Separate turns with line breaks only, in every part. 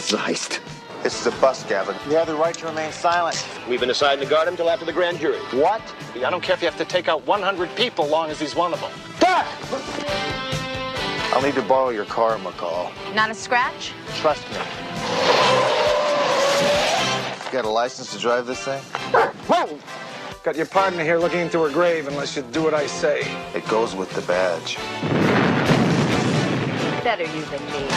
This is a heist.
This is a bust, Gavin. You have the right to remain silent.
We've been assigned to guard him till after the grand jury.
What?
I don't care if you have to take out 100 people, long as he's one of them.
Dad! I'll need to borrow your car, McCall.
Not a scratch?
Trust me. You got a license to drive this thing?
Whoa! Got your partner here looking into her grave unless you do what I say.
It goes with the badge.
Better you than me.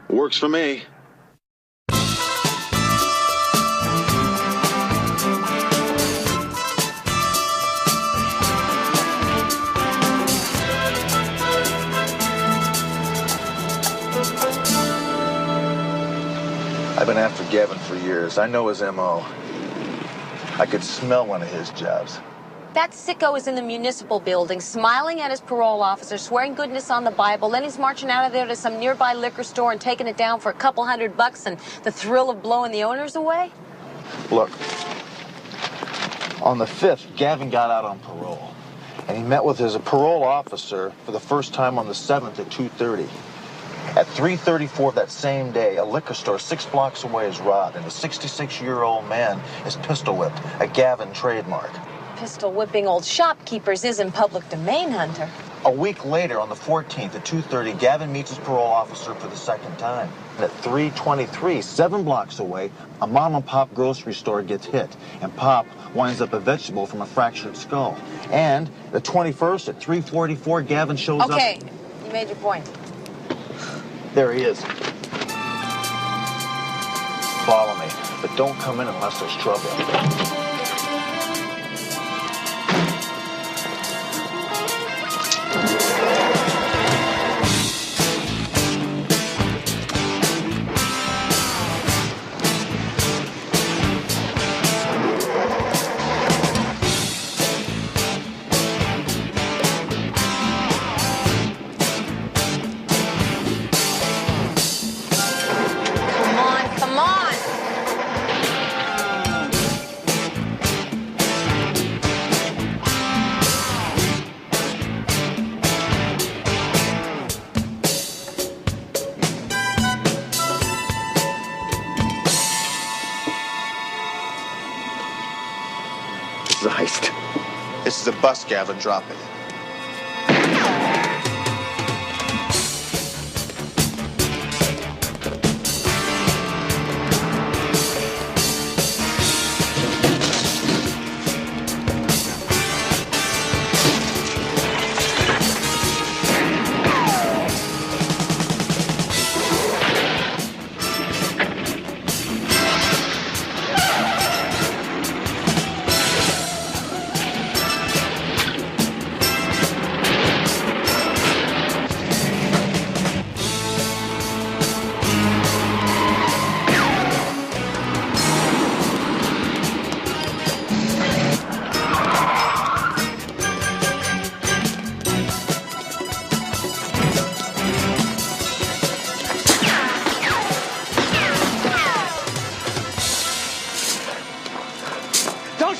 Works for me.
I've been after Gavin for years. I know his M.O. I could smell one of his jobs.
That sicko is in the municipal building, smiling at his parole officer, swearing goodness on the Bible. Then he's marching out of there to some nearby liquor store and taking it down for a couple $100 and the thrill of blowing the owners away?
Look, on the 5th, Gavin got out on parole. And he met with his parole officer for the first time on the 7th at 2:30. At 3:34 that same day, a liquor store 6 blocks away is robbed, and a 66-year-old man is pistol whipped, a Gavin trademark.
Pistol whipping old shopkeepers is in public domain, Hunter.
A week later, on the 14th at 2:30, Gavin meets his parole officer for the second time. And at 3:23, 7 blocks away, a mom-and-pop grocery store gets hit, and Pop winds up a vegetable from a fractured skull. And the 21st at 3:44, Gavin shows up.
Okay, you made your point.
There he is. Follow me, but don't come in unless there's trouble.
Come on!
This is a heist.
This is a bust, Gavin. Drop it.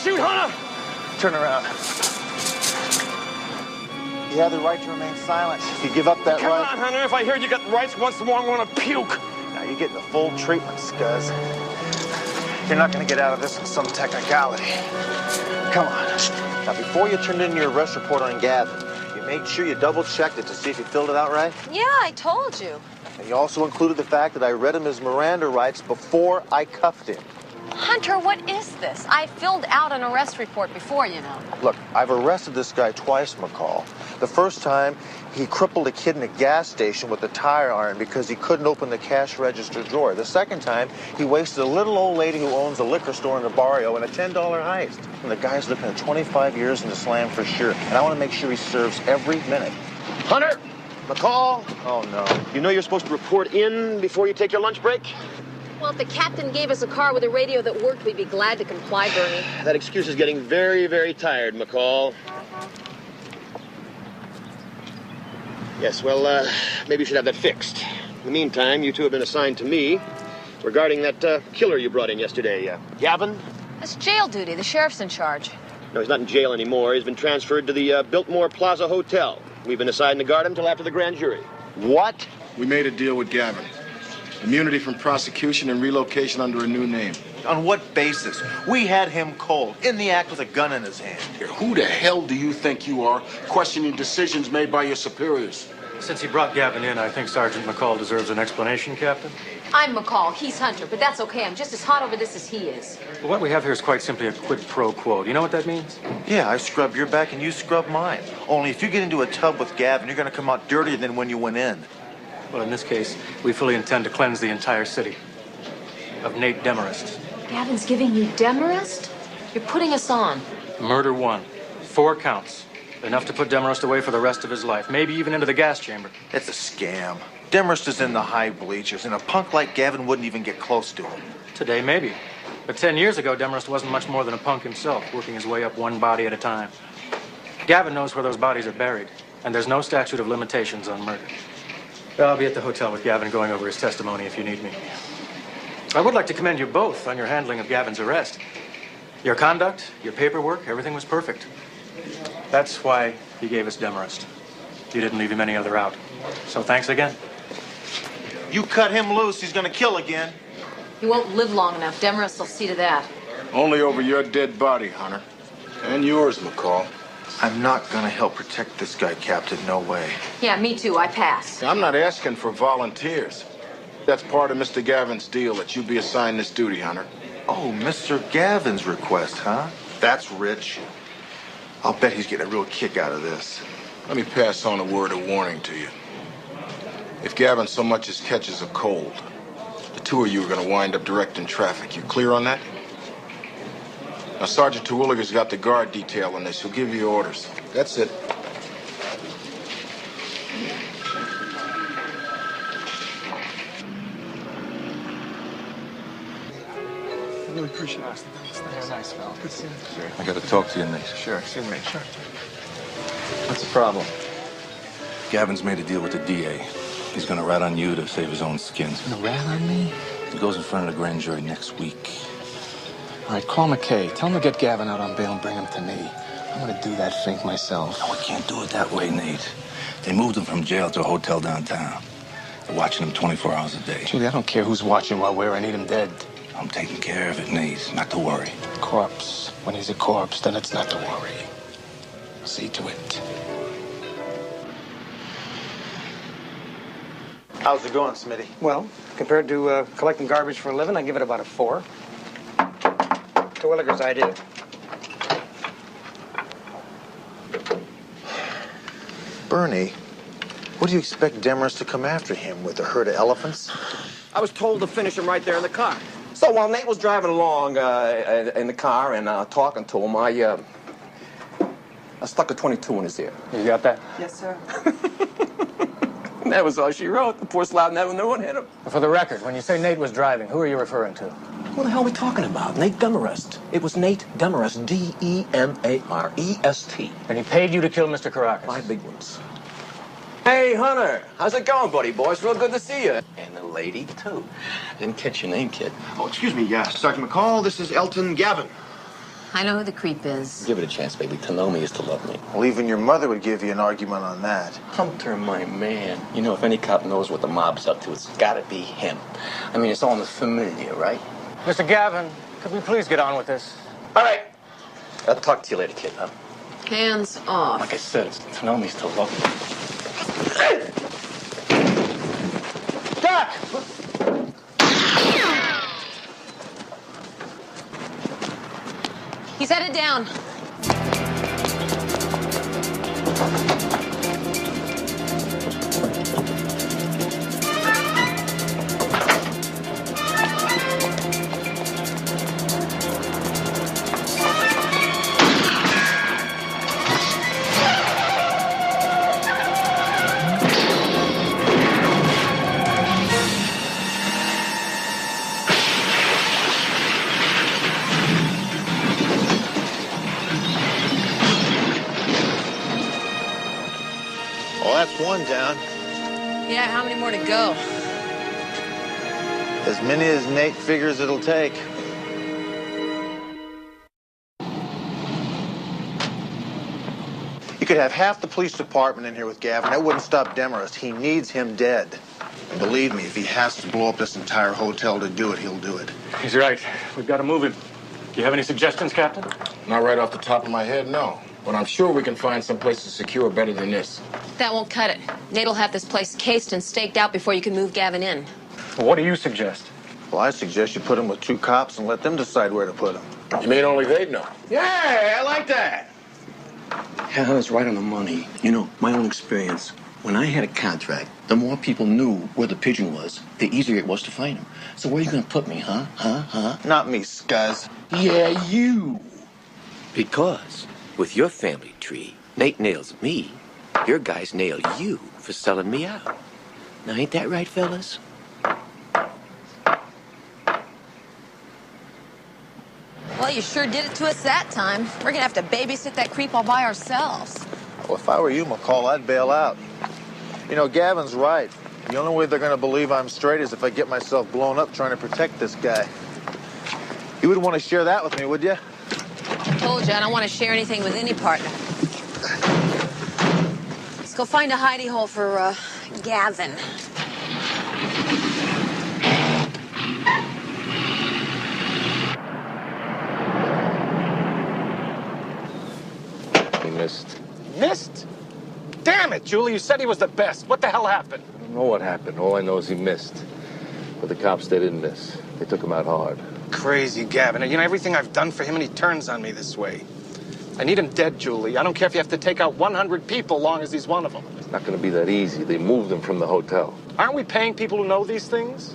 Shoot, Hunter!
Turn around. You have the right to remain silent. If you give up that
Come
right...
on, Hunter. If I hear you got rights once more, I'm going to puke.
Now you're getting the full treatment, Scuzz. You're not going to get out of this with some technicality. Come on. Now, before you turned in your arrest report on Gavin, you made sure you double-checked it to see if you filled it out right?
Yeah, I told you.
And you also included the fact that I read him his Miranda rights before I cuffed him.
Hunter, what is this? I filled out an arrest report before, you know.
Look, I've arrested this guy twice, McCall. The first time, he crippled a kid in a gas station with a tire iron because he couldn't open the cash register drawer. The second time, he wasted a little old lady who owns a liquor store in the barrio in a $10 heist. And the guy's looking at 25 years in the slam for sure. And I want to make sure he serves every minute.
Hunter, McCall,
Oh, no.
you know you're supposed to report in before you take your lunch break?
Well, if the captain gave us a car with a radio that worked, we'd be glad to comply, Bernie.
That excuse is getting very, very tired, McCall. Yes, well, maybe you should have that fixed. In the meantime, you two have been assigned to me regarding that killer you brought in yesterday, Gavin.
That's jail duty. The sheriff's in charge.
No, he's not in jail anymore. He's been transferred to the Biltmore Plaza Hotel. We've been assigned to guard him till after the grand jury.
What?
We made a deal with Gavin. Immunity from prosecution and relocation under a new name.
On what basis? We had him cold, in the act with a gun in his hand.
Who the hell do you think you are, questioning decisions made by your superiors?
Since he brought Gavin in, I think Sergeant McCall deserves an explanation, Captain.
I'm McCall. He's Hunter, but that's okay. I'm just as hot over this as he is.
Well, what we have here is quite simply a quid pro quo. Do you know what that means?
Yeah, I scrub your back and you scrub mine. Only if you get into a tub with Gavin, you're going to come out dirtier than when you went in.
Well, in this case, we fully intend to cleanse the entire city of Nate Demarest.
Gavin's giving you Demarest? You're putting us on.
Murder 1. 4 counts. Enough to put Demarest away for the rest of his life, maybe even into the gas chamber.
It's a scam. Demarest is in the high bleachers, and a punk like Gavin wouldn't even get close to him.
Today, maybe. But 10 years ago, Demarest wasn't much more than a punk himself, working his way up one body at a time. Gavin knows where those bodies are buried, and there's no statute of limitations on murder. I'll be at the hotel with Gavin going over his testimony if you need me. I would like to commend you both on your handling of Gavin's arrest. Your conduct, your paperwork, everything was perfect. That's why he gave us Demarest. You didn't leave him any other out. So thanks again.
You cut him loose, he's going to kill again.
He won't live long enough. Demarest will see to that.
Only over your dead body, Hunter. And yours, McCall.
I'm not going to help protect this guy, Captain. No way.
Yeah, me too. I pass.
I'm not asking for volunteers. That's part of Mr. Gavin's deal, that you be assigned this duty, Hunter.
Oh, Mr. Gavin's request, huh? That's rich. I'll bet he's getting a real kick out of this.
Let me pass on a word of warning to you. If Gavin so much as catches a cold, the two of you are going to wind up directing traffic. You clear on that? Now, Sergeant Terwilliger's got the guard detail on this. He'll give you orders. That's it.
I really appreciate it. You're nice, fellow. Good seeing you.
I got to talk to you, Nate.
Sure, excuse me. Sure.
What's the problem?
Gavin's made a deal with the DA. He's gonna rat on you to save his own skin.
Gonna rat on me?
He goes in front of the grand jury next week.
All right, call McKay. Tell him to get Gavin out on bail and bring him to me. I'm gonna do that thing myself.
No, we can't do it that way, Nate. They moved him from jail to a hotel downtown. They're watching him 24 hours a day.
Julie, I don't care who's watching while where. I need him dead.
I'm taking care of it, Nate. Not to worry.
Corpse. When he's a corpse, then it's not to worry. See to it.
How's it going, Smitty?
Well, compared to collecting garbage for a living, I give it about a 4. Terwilliger's idea.
Bernie, what do you expect Demarest to come after him with, a herd of elephants?
I was told to finish him right there in the car. So while Nate was driving along in the car and talking to him, I stuck a 22 in his ear.
You got that?
Yes, sir.
And that was all she wrote. The poor slob never knew what hit him.
For the record, when you say Nate was driving, who are you referring to?
What the hell are we talking about? Nate Demarest. It was Nate Demarest. Demarest.
And he paid you to kill Mr. Caracas.
5 big ones. Hey, Hunter. How's it going, buddy boy? It's real good to see you. And the lady, too. Didn't catch your name, kid.
Oh, excuse me, Sergeant McCall. This is Elton Gavin.
I know who the creep is.
Give it a chance, baby. To know me is to love me.
Well, even your mother would give you an argument on that.
Hunter, my man. You know, if any cop knows what the mob's up to, it's gotta be him. I mean, it's all in the familiar, right?
Mr. Gavin, could we please get on with this?
All right. I'll talk to you later, kid, huh?
Hands off.
Like I said, it's to know me is to love me.
Doc!
He's headed down.
Well, that's one down.
Yeah, how many more to go?
As many as Nate figures it'll take. You could have half the police department in here with Gavin. That wouldn't stop Demarest. He needs him dead. And believe me, if he has to blow up this entire hotel to do it, he'll do it.
He's right. We've got to move him. Do you have any suggestions, Captain?
Not right off the top of my head, no. But I'm sure we can find some place to secure better than this.
That won't cut it. Nate'll have this place cased and staked out before you can move Gavin in.
Well, what do you suggest?
Well, I suggest you put him with 2 cops and let them decide where to put him.
You mean only they'd know?
Yeah, I like that.
Hannah's right on the money. You know, my own experience. When I had a contract, the more people knew where the pigeon was, the easier it was to find him. So where are you going to put me, huh?
Not me, scuzz.
Yeah, you.
Because with your family tree, Nate nails me, your guys nail you for selling me out. Now, ain't that right, fellas?
Well, you sure did it to us that time. We're gonna have to babysit that creep all by ourselves.
Well, if I were you, McCall, I'd bail out. You know, Gavin's right. The only way they're going to believe I'm straight is if I get myself blown up trying to protect this guy. You wouldn't want to share that with me, would you?
I told you, I don't want to share anything with any partner. Let's go find a hidey hole for, Gavin.
He missed.
Missed? Damn it, Julie, you said he was the best. What the hell happened?
I don't know what happened. All I know is he missed. But the cops, they didn't miss. They took him out hard.
Crazy Gavin. You know, everything I've done for him and he turns on me this way. I need him dead, Julie. I don't care if you have to take out 100 people, long as he's one of them.
It's not going to be that easy. They moved him from the hotel.
Aren't we paying people who know these things?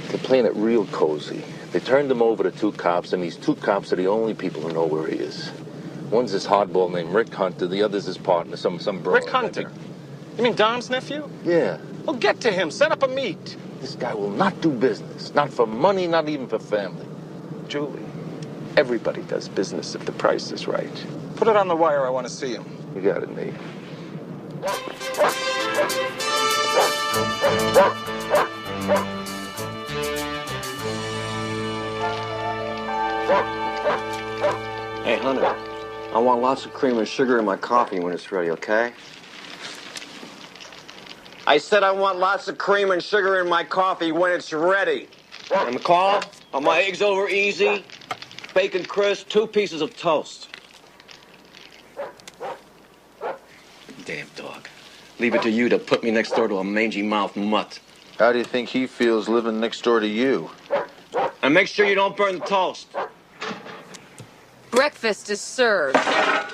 They're playing it real cozy. They turned him over to 2 cops, and these 2 cops are the only people who know where he is. One's this hardball named Rick Hunter. The other's his partner, some bro.
Rick Hunter? You mean Dom's nephew?
Yeah.
Well, get to him. Set up a meet.
This guy will not do business. Not for money, not even for family.
Julie, everybody does business if the price is right. Put it on the wire. I want to see him.
You got it, Nate.
Hey, Hunter, I want lots of cream and sugar in my coffee when it's ready, okay? I said I want lots of cream and sugar in my coffee when it's ready. And McCall, are my eggs over easy? Bacon crisp, 2 pieces of toast. Damn dog. Leave it to you to put me next door to a mangy-mouthed mutt.
How do you think he feels living next door to you?
And make sure you don't burn the toast.
Breakfast is served.
I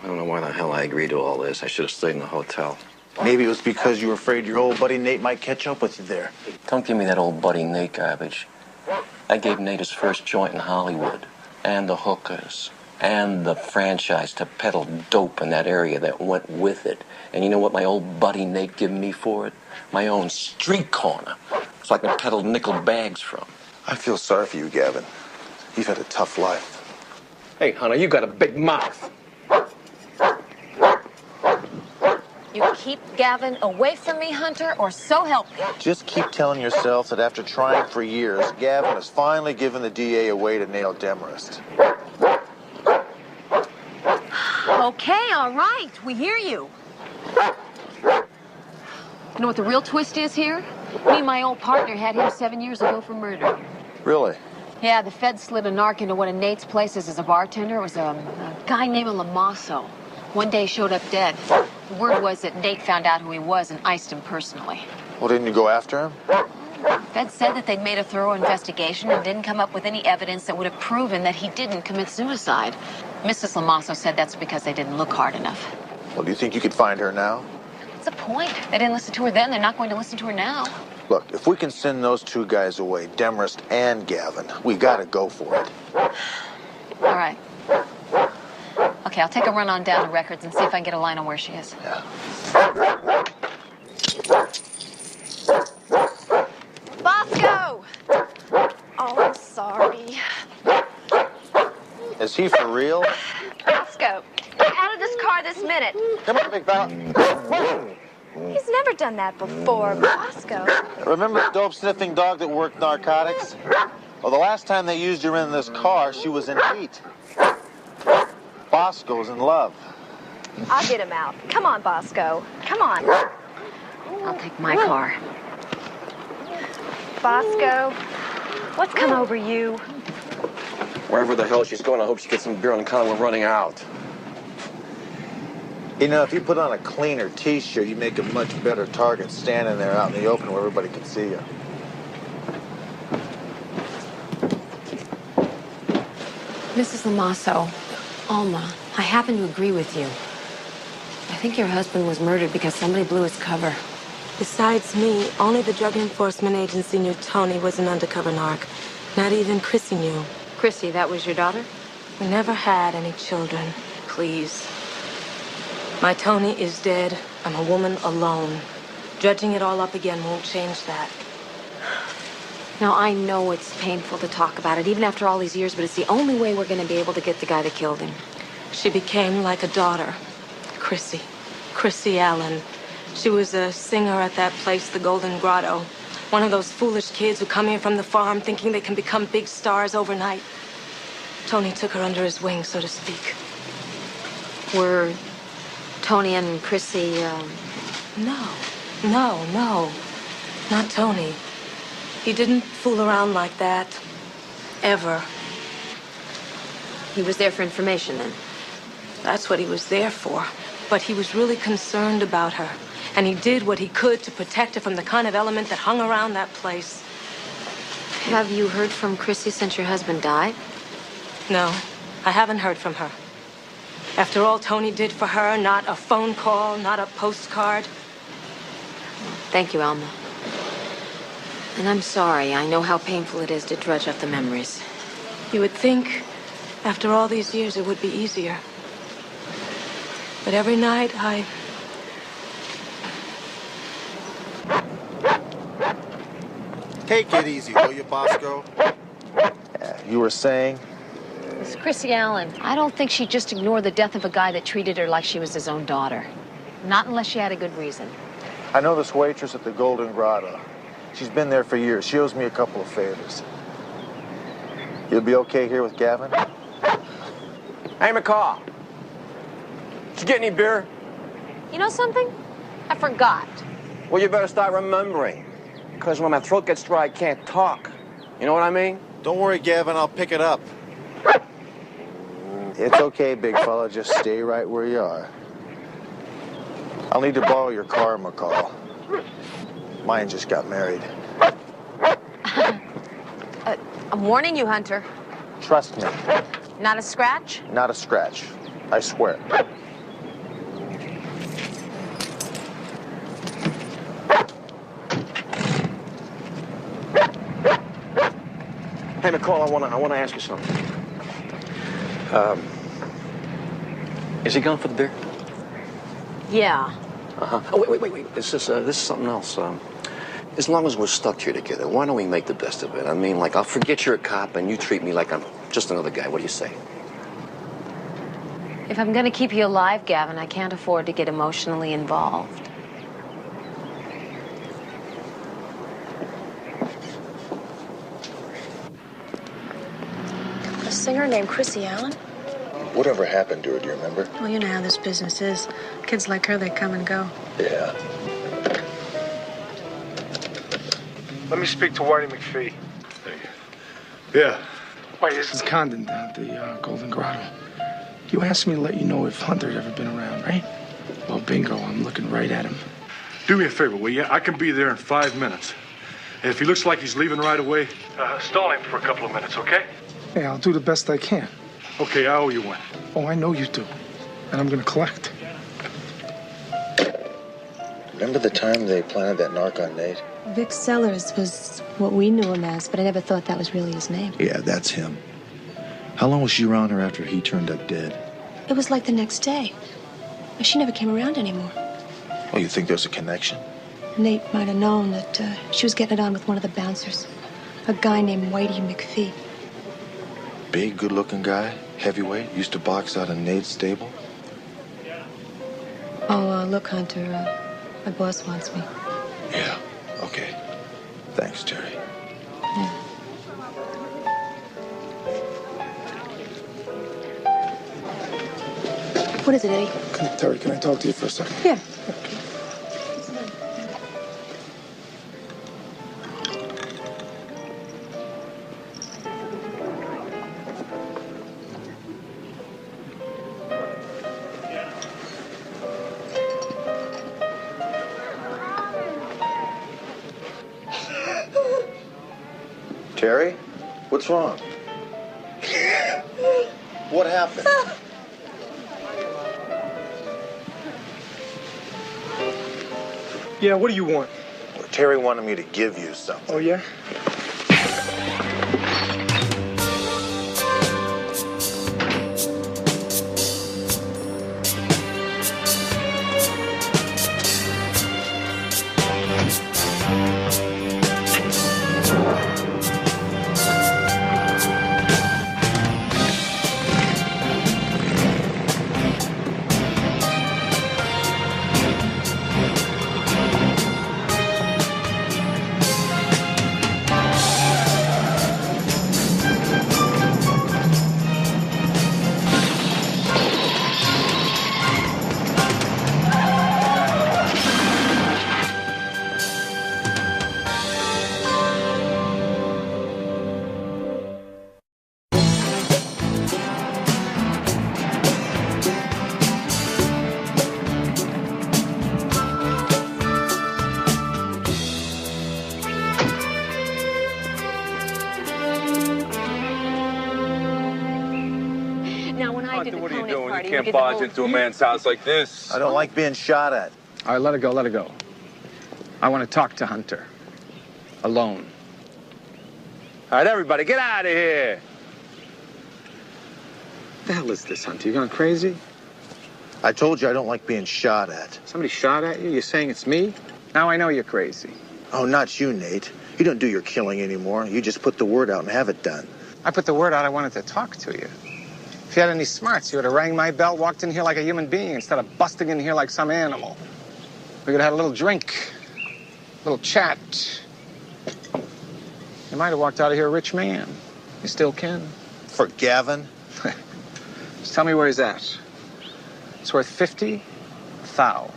don't know why the hell I agreed to all this. I should have stayed in the hotel.
Maybe it was because you were afraid your old buddy Nate might catch up with you there.
Don't give me that old buddy Nate garbage. I gave Nate his first joint in Hollywood, and the hookers, and the franchise to peddle dope in that area that went with it. And you know what my old buddy Nate gave me for it? My own street corner, so I can peddle nickel bags from.
I feel sorry for you, Gavin. You've had a tough life.
Hey, Hunter, you got a big mouth.
You keep Gavin away from me, Hunter, or so help me.
Just keep telling yourself that after trying for years, Gavin has finally given the DA a way to nail Demarest.
Okay, all right, we hear you. You know what the real twist is here? Me and my old partner had him 7 years ago for murder.
Really?
Yeah, the feds slid a narc into one of Nate's places as a bartender. It was a guy named Lamasso. One day he showed up dead. The word was that Nate found out who he was and iced him personally.
Well, didn't you go after him?
Fed said that they'd made a thorough investigation and didn't come up with any evidence that would have proven that he didn't commit suicide. Mrs. Lamasso said that's because they didn't look hard enough.
Well, do you think you could find her now?
What's the point? They didn't listen to her then. They're not going to listen to her now.
Look, if we can send those two guys away, Demarest and Gavin, we gotta go for it.
All right. Okay, I'll take a run on down to records and see if I can get a line on where she is.
Yeah.
Bosco!
Oh, I'm sorry.
Is he for real?
Bosco, get out of this car this minute.
Come on, big fella.
He's never done that before, Bosco.
Remember the dope-sniffing dog that worked narcotics? Well, the last time they used her in this car, she was in heat. Bosco's in love.
I'll get him out. Come on, Bosco. Come on.
I'll take my car.
Bosco, what's come over you?
Wherever the hell she's going, I hope she gets some beer on account of running out.
You know, if you put on a cleaner T-shirt, you make a much better target standing there out in the open where everybody can see you.
Mrs. Lamasso, Alma, I happen to agree with you. I think your husband was murdered because somebody blew his cover.
Besides me, only the Drug Enforcement Agency knew Tony was an undercover narc. Not even Chrissy knew.
Chrissy, that was your daughter?
We never had any children. Please. My Tony is dead. I'm a woman alone. Dredging it all up again won't change that.
Now, I know it's painful to talk about it, even after all these years, but it's the only way we're going to be able to get the guy that killed him.
She became like a daughter. Chrissy Allen. She was a singer at that place, the Golden Grotto. One of those foolish kids who come here from the farm thinking they can become big stars overnight. Tony took her under his wing, so to speak.
Were Tony and Chrissy,
No. Not Tony. He didn't fool around like that. Ever.
He was there for information, then?
That's what he was there for. But he was really concerned about her. And he did what he could to protect her from the kind of element that hung around that place.
Have you heard from Chrissy since your husband died?
No, I haven't heard from her. After all Tony did for her, not a phone call, not a postcard.
Thank you, Alma. And I'm sorry. I know how painful it is to dredge up the memories.
You would think, after all these years, it would be easier. But every night,
Take it easy, will you, Bosco? You were saying?
It's Chrissy Allen. I don't think she'd just ignore the death of a guy that treated her like she was his own daughter. Not unless she had a good reason.
I know this waitress at the Golden Grotto. She's been there for years. She owes me a couple of favors. You'll be okay here with Gavin?
Hey, McCall. Did you get any beer?
You know something? I forgot.
Well, you better start remembering. Because when my throat gets dry, I can't talk. You know what I mean?
Don't worry, Gavin. I'll pick it up. It's okay, big fella. Just stay right where you are. I'll need to borrow your car, McCall. Mine just got married.
I'm warning you, Hunter.
Trust me.
Not a scratch?
Not a scratch. I swear.
Hey, McCall, I want to ask you something. Is he gone for the beer?
Yeah.
Uh-huh. Oh, wait. This is something else. As long as we're stuck here together, why don't we make the best of it? I mean, like, I'll forget you're a cop and you treat me like I'm just another guy. What do you say?
If I'm going to keep you alive, Gavin, I can't afford to get emotionally involved.
A singer named Chrissy Allen?
Whatever happened to her, do you remember?
Well, you know how this business is. Kids like her, they come and go.
Yeah.
Let me speak to Whitey McPhee.
Thank you. Yeah.
Whitey, this is Condon down at the Golden Grotto. You asked me to let you know if Hunter had ever been around, right? Well, bingo, I'm looking right at him.
Do me a favor, will you? I can be there in 5 minutes.
If he looks like he's leaving right away, stall him for a couple of minutes, okay?
Hey, I'll do the best I can.
Okay, I owe you one.
Oh, I know you do. And I'm gonna collect.
Remember the time they planted that narc on Nate?
Vic Sellers was what we knew him as, but I never thought that was really his name.
Yeah, that's him. How long was she around her after he turned up dead?
It was like the next day. She never came around anymore.
Oh, you think there's a connection?
Nate might have known that she was getting it on with one of the bouncers, a guy named Whitey McPhee.
Big, good-looking guy, heavyweight, used to box out of Nate's stable.
Oh, look, Hunter, my boss wants me.
Yeah, okay. Thanks, Terry.
Yeah. What is it, Eddie?
Terry, can I talk to you for a second?
Yeah.
Terry? What's wrong? What happened?
Yeah, what do you want?
Well, Terry wanted me to give you something.
Oh, yeah?
Can't barge into a man's house like this.
I don't like being shot at.
All right, let it go, let it go. I want to talk to Hunter. Alone.
All right, everybody, get out of here.
What the hell is this, Hunter? You going crazy?
I told you I don't like being shot at.
Somebody shot at you? You're saying it's me? Now I know you're crazy.
Oh, not you, Nate. You don't do your killing anymore. You just put the word out and have it done.
I put the word out I wanted to talk to you. If you had any smarts, you would have rang my bell, walked in here like a human being instead of busting in here like some animal. We could have had a little drink, a little chat. You might have walked out of here a rich man. You still can.
For Gavin?
Just tell me where he's at. It's worth 50 thou.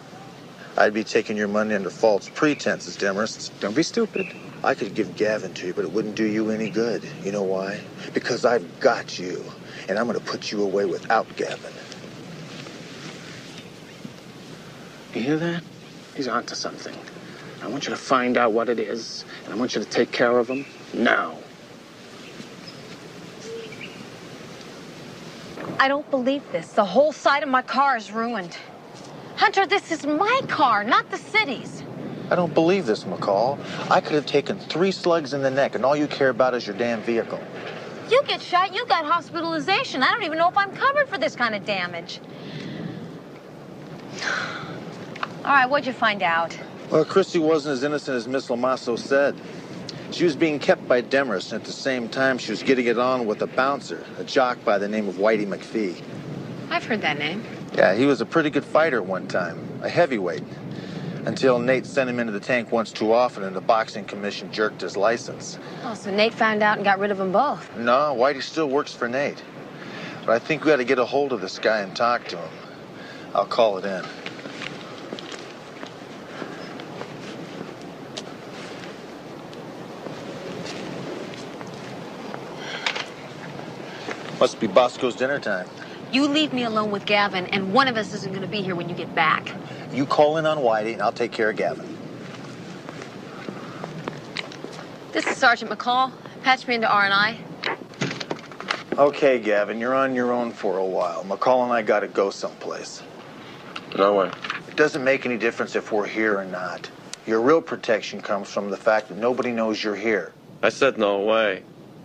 I'd be taking your money under false pretenses, Demarest.
Don't be stupid.
I could give Gavin to you, but it wouldn't do you any good. You know why? Because I've got you. And I'm going to put you away without Gavin.
You hear that? He's onto something. I want you to find out what it is, and I want you to take care of him now.
I don't believe this. The whole side of my car is ruined. Hunter, this is my car, not the city's.
I don't believe this, McCall. I could have taken 3 slugs in the neck, and all you care about is your damn vehicle.
You get shot, you got hospitalization. I don't even know if I'm covered for this kind of damage. All right, what'd you find out?
Well, Christy wasn't as innocent as Miss Lamasso said. She was being kept by Demarest, and at the same time, she was getting it on with a bouncer, a jock by the name of Whitey McPhee.
I've heard that name.
Yeah, he was a pretty good fighter at one time, a heavyweight, until Nate sent him into the tank once too often and the boxing commission jerked his license.
Oh, so Nate found out and got rid of them both.
No, Whitey still works for Nate. But I think we ought to get a hold of this guy and talk to him. I'll call it in. Must be Bosco's dinner time.
You leave me alone with Gavin, and one of us isn't going to be here when you get back.
You call in on Whitey, and I'll take care of Gavin.
This is Sergeant McCall. Patch me into R&I.
Okay, Gavin, you're on your own for a while. McCall and I gotta go someplace.
No way.
It doesn't make any difference if we're here or not. Your real protection comes from the fact that nobody knows you're here.
I said no way.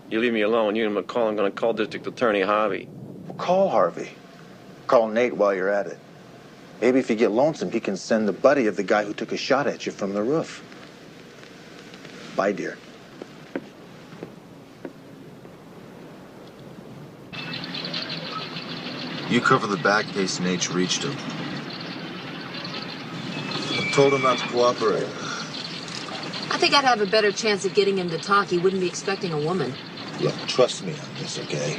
You leave me alone. You and McCall, I'm going to call District Attorney Harvey.
Well, call Harvey. Call Nate while you're at it. Maybe if you get lonesome, he can send the buddy of the guy who took a shot at you from the roof. Bye, dear. You cover the back in case Nate's reached him. I told him not to cooperate.
I think I'd have a better chance of getting him to talk. He wouldn't be expecting a woman.
Look, trust me on this, okay?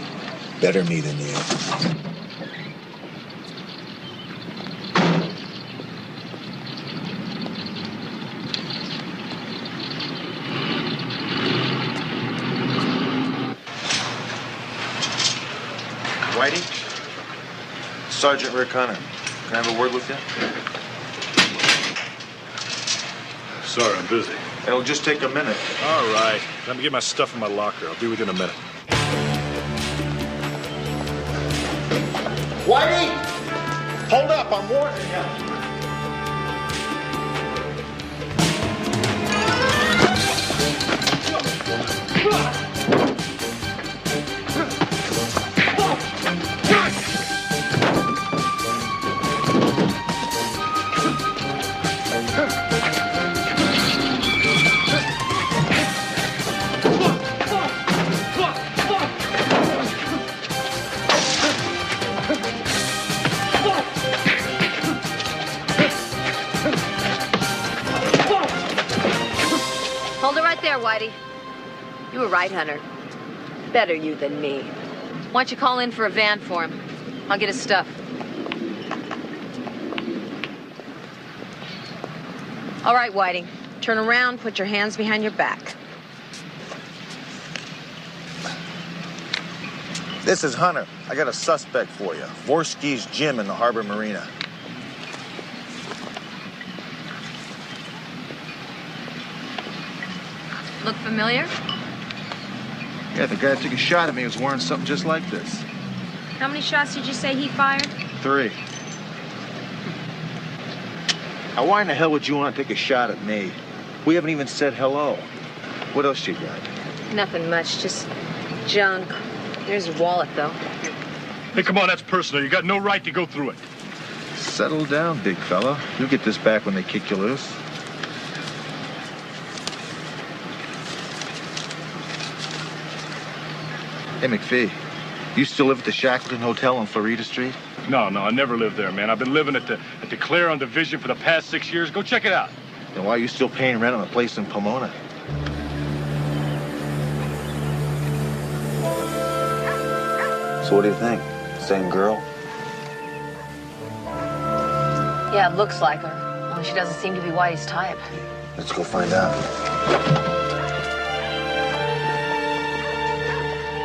Better me than you. Whitey? Sergeant Rick Hunter. Can I have a word with you?
Sorry, I'm busy.
It'll just take a minute.
All right. Let me get my stuff in my locker. I'll be with you in a minute.
Whitey! Hold up, I'm warning you.
Hold it right there, Whitey. You were right, Hunter. Better you than me. Why don't you call in for a van for him? I'll get his stuff. All right, Whitey. Turn around, put your hands behind your back.
This is Hunter. I got a suspect for you. Vorsky's Gym in the Harbor Marina.
Look familiar?
Yeah, the guy that took a shot at me was wearing something just like this.
How many shots did you say he fired?
3. Now, why in the hell would you want to take a shot at me? We haven't even said hello. What else you got?
Nothing much, just junk. There's your wallet, though.
Hey, come on, that's personal. You got no right to go through it.
Settle down, big fella. You'll get this back when they kick you loose. Hey, McPhee, you still live at the Shackleton Hotel on Florida Street?
No, I never lived there, man. I've been living at the Clare on Division for the past 6 years. Go check it out.
Then why are you still paying rent on a place in Pomona? So what do you think? Same girl?
Yeah, it looks like her. Only she doesn't seem to be Whitey's type.
Let's go find out.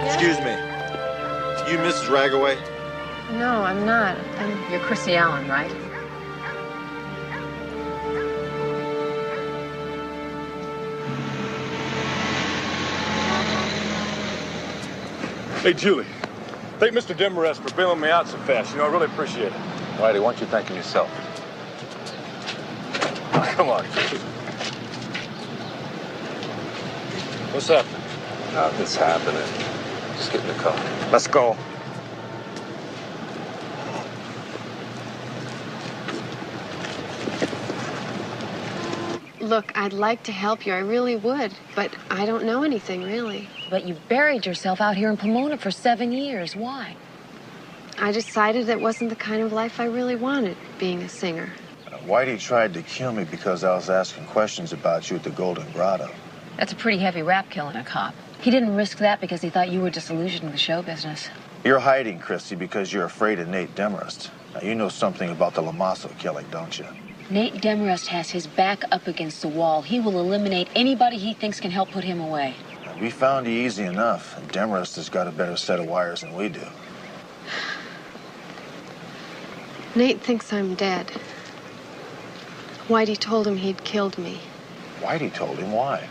Excuse me. You Mrs. Ragaway?
No, I'm not. You're Chrissy Allen, right?
Hey, Julie. Thank Mr. Demarest for bailing me out so fast. You know, I really appreciate it.
Whitey, why don't you thank him yourself?
Come on. What's happening?
Nothing's happening. Just get in the car.
Let's go.
Look, I'd like to help you. I really would. But I don't know anything, really.
But you buried yourself out here in Pomona for 7 years. Why?
I decided it wasn't the kind of life I really wanted, being a singer.
Whitey tried to kill me because I was asking questions about you at the Golden Grotto.
That's a pretty heavy rap, killing a cop. He didn't risk that because he thought you were disillusioned with show business.
You're hiding, Christy, because you're afraid of Nate Demarest. Now, you know something about the Lamasso killing, don't you?
Nate Demarest has his back up against the wall. He will eliminate anybody he thinks can help put him away.
We found you easy enough, and Demarest has got a better set of wires than we do.
Nate thinks I'm dead. Whitey told him he'd killed me.
Whitey told him why?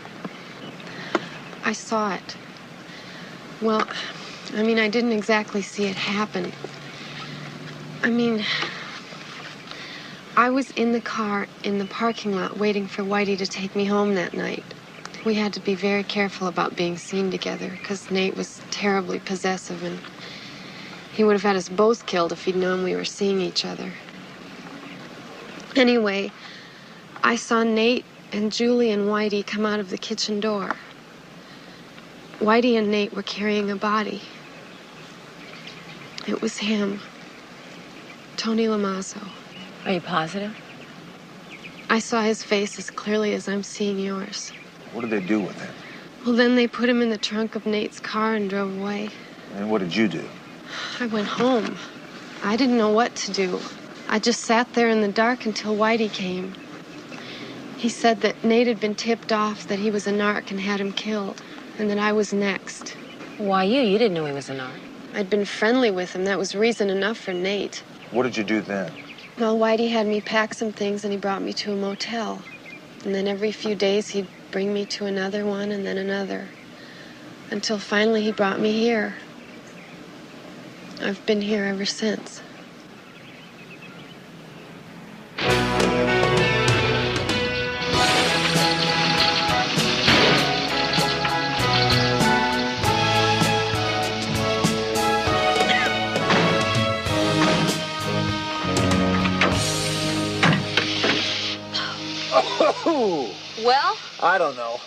I saw it. Well, I mean, I didn't exactly see it happen. I mean, I was in the car in the parking lot waiting for Whitey to take me home that night. We had to be very careful about being seen together because Nate was terribly possessive and he would have had us both killed if he'd known we were seeing each other. Anyway, I saw Nate and Julie and Whitey come out of the kitchen door. Whitey and Nate were carrying a body. It was him, Tony Lamazo.
Are you positive?
I saw his face as clearly as I'm seeing yours.
What did they do with him?
Well, then they put him in the trunk of Nate's car and drove away.
And what did you do?
I went home. I didn't know what to do. I just sat there in the dark until Whitey came. He said that Nate had been tipped off that he was a narc and had him killed, and that I was next.
Why you? You didn't know he was a narc.
I'd been friendly with him. That was reason enough for Nate.
What did you do then?
Well, Whitey had me pack some things and he brought me to a motel. And then every few days he'd bring me to another one and then another. Until finally he brought me here. I've been here ever since.
Well?
I don't know.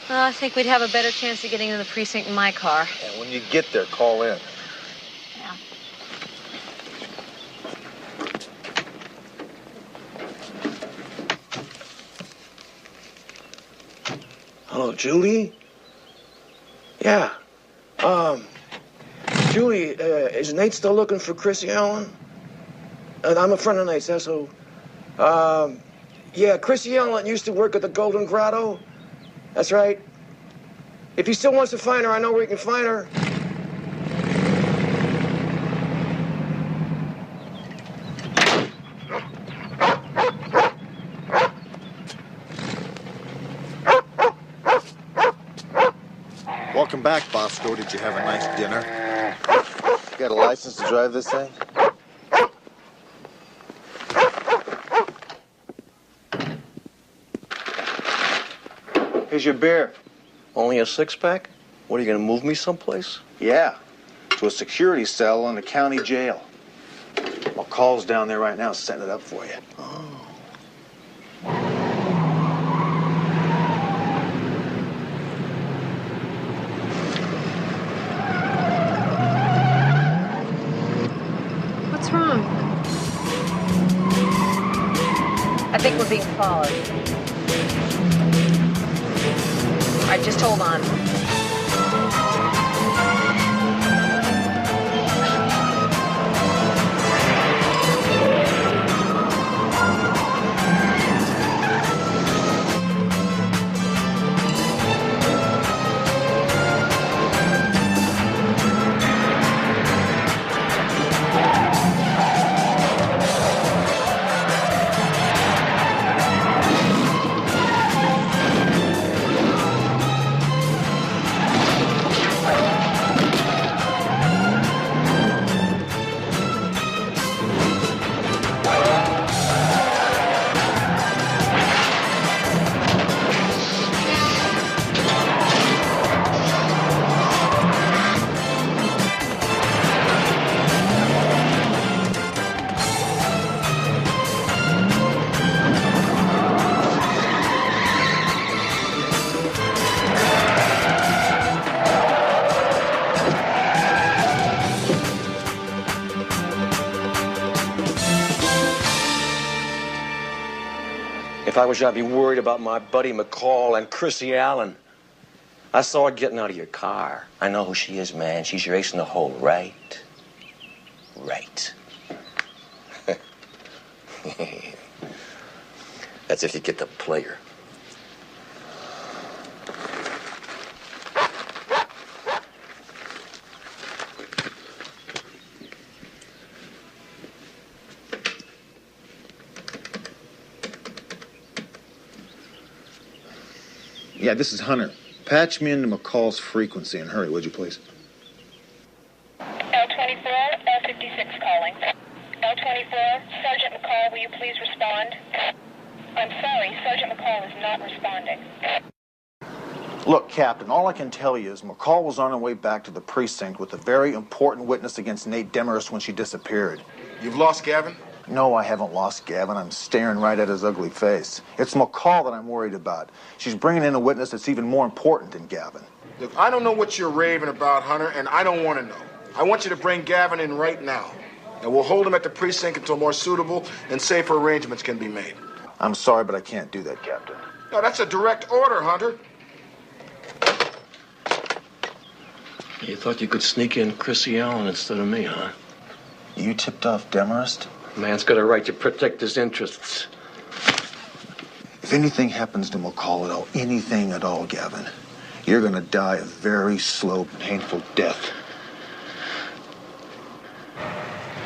I think we'd have a better chance of getting in the precinct in my car.
And when you get there, call in.
Yeah.
Hello, Julie? Yeah. Julie, is Nate still looking for Chrissy Allen? I'm a friend of Nate's, that's who. Yeah, Chrissy Allen used to work at the Golden Grotto. That's right. If he still wants to find her, I know where he can find her.
Welcome back, Bosco. Did you have a nice dinner? You got a license to drive this thing? Here's your beer.
Only a six-pack? What, are you going to move me someplace?
Yeah, to a security cell in the county jail. Well, Call's down there right now setting it up for you.
What's wrong?
I think we're being followed. All right, just hold on.
If I was you, I'd be worried about my buddy McCall and Chrissy Allen. I saw her getting out of your car. I know who she is, man. She's your ace in the hole, right? Right. That's if you get to play her.
Yeah, this is Hunter. Patch me into McCall's frequency and hurry, would you please?
L24, L56 calling. L24, Sergeant McCall, will you please respond? I'm sorry, Sergeant McCall is not responding.
Look, Captain, all I can tell you is McCall was on her way back to the precinct with a very important witness against Nate Demarest when she disappeared.
You've lost Gavin?
No, I haven't lost Gavin. I'm staring right at his ugly face. It's McCall that I'm worried about. She's bringing in a witness that's even more important than Gavin.
Look, I don't know what you're raving about, Hunter, and I don't want to know. I want you to bring Gavin in right now. And we'll hold him at the precinct until more suitable and safer arrangements can be made.
I'm sorry, but I can't do that, Captain.
No, that's a direct order, Hunter.
You thought you could sneak in Chrissy Allen instead of me, huh?
You tipped off Demarest?
Man's got a right to protect his interests.
If anything happens to McCall at all, anything at all, Gavin, you're gonna die a very slow, painful death.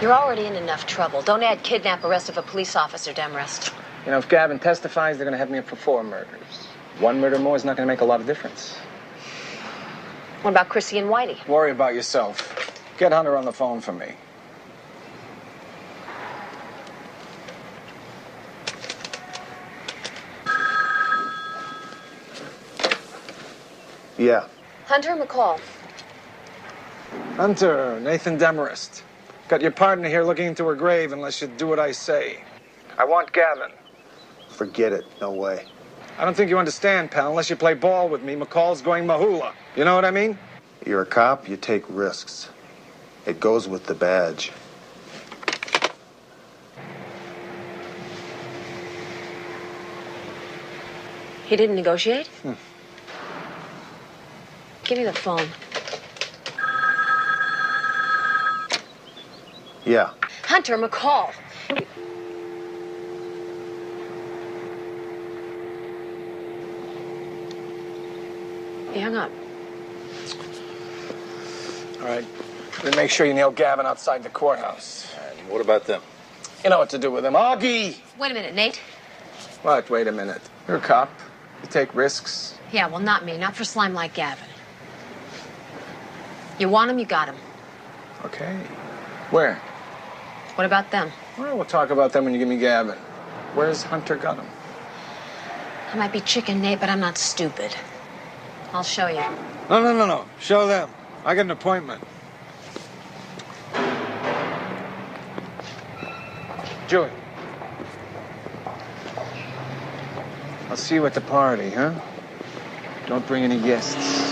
You're already in enough trouble. Don't add kidnap arrest of a police officer, Demarest.
You know, if Gavin testifies, they're going to have me up for 4 murders. 1 murder more is not going to make a lot of difference.
What about Chrissy and Whitey?
Worry about yourself. Get Hunter on the phone for me.
Yeah.
Hunter McCall.
Hunter, Nathan Demarest. Got your partner here looking into her grave unless you do what I say. I want Gavin.
Forget it. No way.
I don't think you understand, pal. Unless you play ball with me, McCall's going mahula. You know what I mean?
You're a cop, you take risks. It goes with the badge.
He didn't negotiate? Give me the phone.
Yeah.
Hunter McCall. He hung up.
All right. Then make sure you nail Gavin outside the courthouse.
And what about them?
You know what to do with him. Augie!
Wait a minute, Nate.
What? Wait a minute. You're a cop. You take risks.
Yeah, well, not me. Not for slime like Gavin. You want him, you got him.
Okay. Where?
What about them?
Well, we'll talk about them when you give me Gavin. Where's Hunter got him?
I might be chicken, Nate, but I'm not stupid. I'll show you.
No. Show them. I got an appointment. Julie. I'll see you at the party, huh? Don't bring any guests.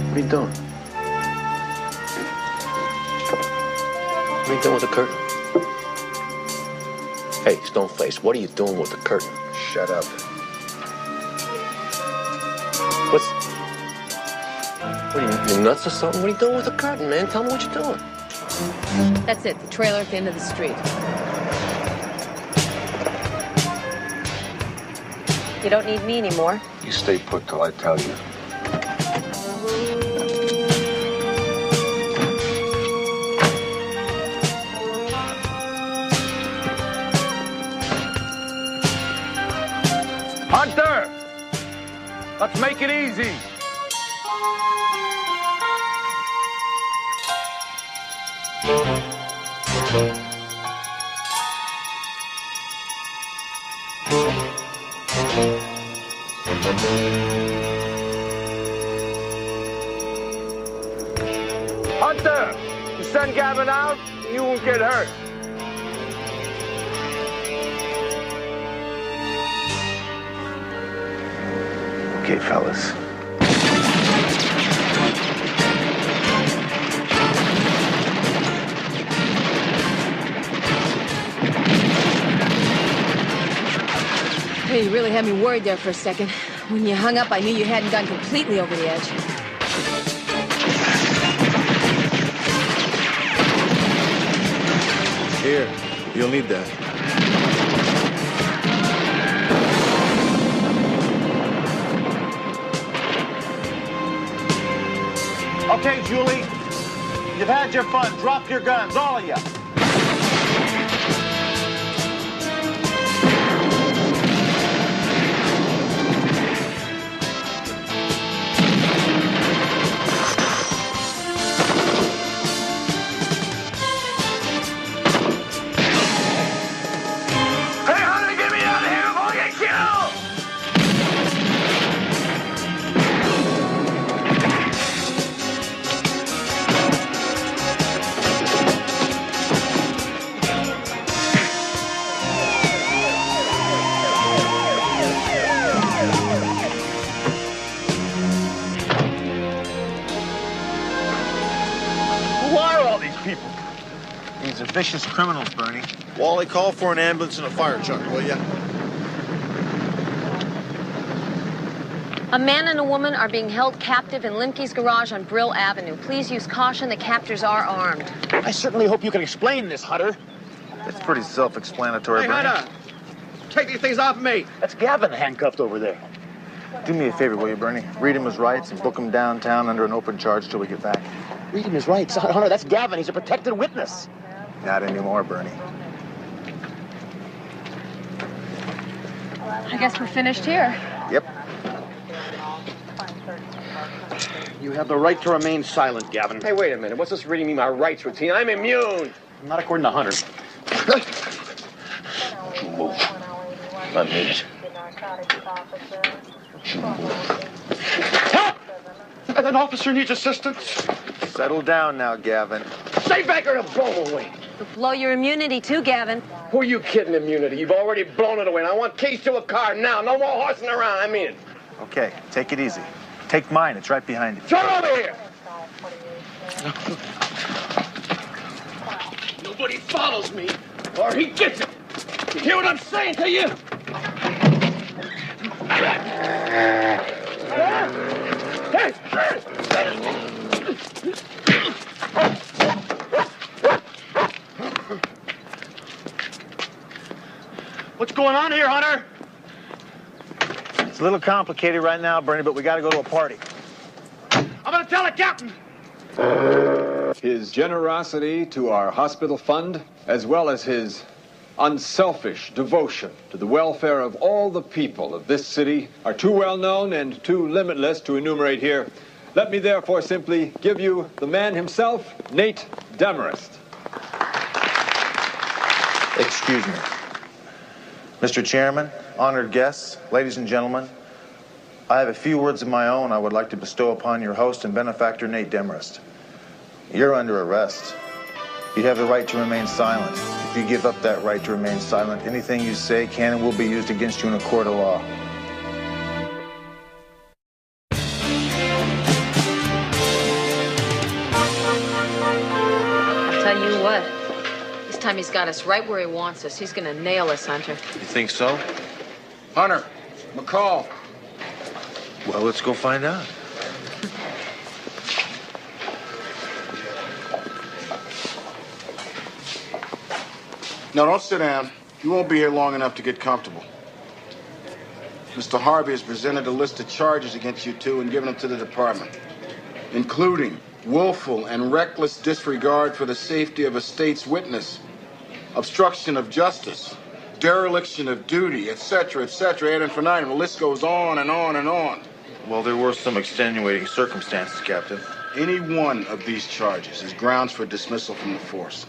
What are you doing? What are you doing with the curtain? Hey, Stoneface, what are you doing with the curtain?
Shut up.
What are you nuts or something? What are you doing with the curtain, man? Tell me what you're doing.
That's it, the trailer at the end of the street. You don't need me anymore.
You stay put till I tell you.
Hunter! Let's make it easy. Hunter! You send Gavin out, you won't get hurt.
Okay, fellas.
Hey, you really had me worried there for a second.
When you hung up, I knew you hadn't gone completely over the edge.
Here, you'll need that.
Okay, Julie, you've had your fun. Drop your guns, all of you. These are vicious criminals, Bernie.
Wally, call for an ambulance and a fire truck, will ya?
A man and a woman are being held captive in Limke's garage on Brill Avenue. Please use caution. The captors are armed.
I certainly hope you can explain this, Hunter.
It's pretty self-explanatory,
Hey,
Bernie.
Hunter! Take these things off me! That's Gavin handcuffed over there.
Do me a favor, will you, Bernie? Read him his rights and book him downtown under an open charge till we get back.
Read him his rights. Hunter, that's Gavin. He's a protected witness.
Not anymore, Bernie.
I guess we're finished here.
Yep.
You have the right to remain silent, Gavin.
Hey, wait a minute. What's this reading me my rights routine? I'm immune.
Not according to Hunter.
You move. I made it. You move.
Help! An officer needs assistance.
Settle down now, Gavin.
Stay back or it'll blow away.
You'll blow your immunity too, Gavin.
Who are you kidding, immunity? You've already blown it away, and I want keys to a car now. No more horsing around. I mean it.
Okay, take it easy. Take mine. It's right behind you.
Turn over here.
Nobody follows me, or he gets it. You hear what I'm saying to you? What's going on here, Hunter?
It's a little complicated right now, Bernie, but we got to go to a party.
I'm gonna tell the captain.
His generosity to our hospital fund, as well as his unselfish devotion to the welfare of all the people of this city, are too well known and too limitless to enumerate here. Let me therefore simply give you the man himself, Nate Demarest.
Excuse me. Mr. Chairman, honored guests, ladies and gentlemen, I have a few words of my own I would like to bestow upon your host and benefactor, Nate Demarest. You're under arrest. You have the right to remain silent. If you give up that right to remain silent, anything you say can and will be used against you in a court of law.
I'll tell you what. This time he's got us right where he wants us. He's gonna nail us, Hunter.
You think so?
Hunter, McCall.
Well, let's go find out.
No, don't sit down. You won't be here long enough to get comfortable. Mr. Harvey has presented a list of charges against you two and given them to the department, including willful and reckless disregard for the safety of a state's witness, obstruction of justice, dereliction of duty, etc., etc., ad infinitum. The list goes on and on and on.
Well, there were some extenuating circumstances, Captain.
Any one of these charges is grounds for dismissal from the force.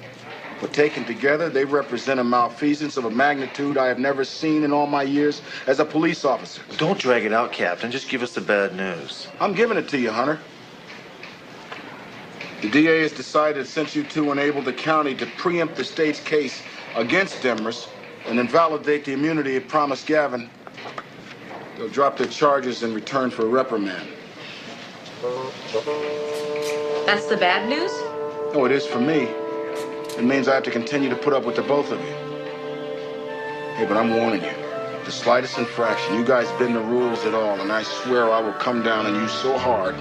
But taken together, they represent a malfeasance of a magnitude I have never seen in all my years as a police officer.
Don't drag it out, Captain. Just give us the bad news.
I'm giving it to you, Hunter. The DA has decided, since you two enabled the county to preempt the state's case against Demarest and invalidate the immunity it promised Gavin, they'll drop their charges in return for a reprimand.
That's the bad news?
Oh, it is for me. It means I have to continue to put up with the both of you. Hey, but I'm warning you. the slightest infraction, you guys bend the rules at all, and I swear I will come down on you so hard